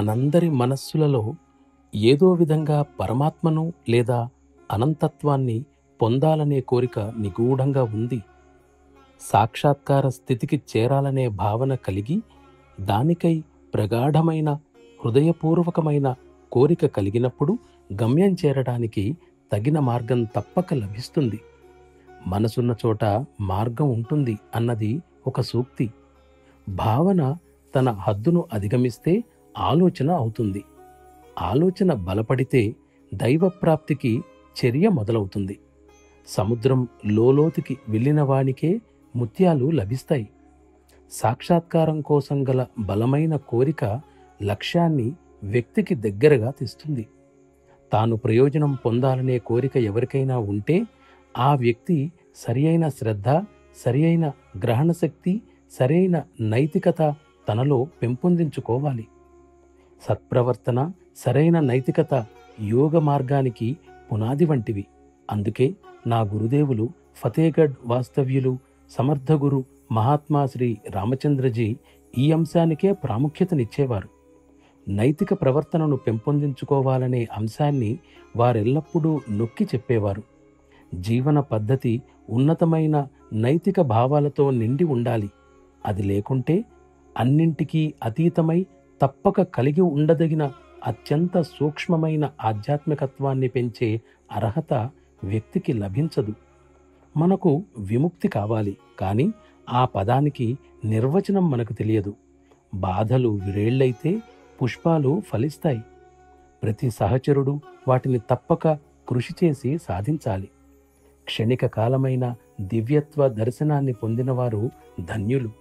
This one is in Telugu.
మనందరి మనస్సులలో ఏదో విధంగా పరమాత్మను లేదా అనంతత్వాన్ని పొందాలనే కోరిక నిగూఢంగా ఉంది. సాక్షాత్కార స్థితికి చేరాలనే భావన కలిగి దానికై ప్రగాఢమైన హృదయపూర్వకమైన కోరిక కలిగినప్పుడు గమ్యం చేరడానికి తగిన మార్గం తప్పక లభిస్తుంది. మనసున్న చోట మార్గం ఉంటుంది అన్నది ఒక సూక్తి. భావన తన హద్దును అధిగమిస్తే ఆలోచన అవుతుంది. ఆలోచన బలపడితే దైవప్రాప్తికి చర్య మొదలవుతుంది. సముద్రం లోలోతుకి వెళ్ళిన వానికే ముత్యాలు లభిస్తాయి. సాక్షాత్కారం కోసం గల బలమైన కోరిక లక్ష్యాన్ని వ్యక్తికి దగ్గరగా తెస్తుంది. తాను ప్రయోజనం పొందాలనే కోరిక ఎవరికైనా ఉంటే ఆ వ్యక్తి సరియైన శ్రద్ధ, సరియైన గ్రహణశక్తి, సరైన నైతికత తనలో పెంపొందించుకోవాలి. సత్ప్రవర్తన, సరైన నైతికత యోగ మార్గానికి పునాది వంటివి. అందుకే నా గురుదేవులు ఫతేగఢ్ వాస్తవ్యులు సమర్థగురు మహాత్మా శ్రీ రామచంద్రజీ ఈ అంశానికే ప్రాముఖ్యతనిచ్చేవారు. నైతిక ప్రవర్తనను పెంపొందించుకోవాలనే అంశాన్ని వారెల్లప్పుడూ నొక్కి చెప్పేవారు. జీవన పద్ధతి ఉన్నతమైన నైతిక భావాలతో నిండి ఉండాలి. అది లేకుంటే అన్నింటికీ అతీతమై తప్పక కలిగి ఉండదగిన అత్యంత సూక్ష్మమైన ఆధ్యాత్మికత్వాన్ని పెంచే అర్హత వ్యక్తికి లభించదు. మనకు విముక్తి కావాలి, కానీ ఆ పదానికి నిర్వచనం మనకు తెలియదు. బాధలు విరేళ్లైతే పుష్పాలు ఫలిస్తాయి. ప్రతి సహచరుడు వాటిని తప్పక కృషి చేసి సాధించాలి. క్షణిక కాలమైన దివ్యత్వ దర్శనాన్ని పొందినవారు ధన్యులు.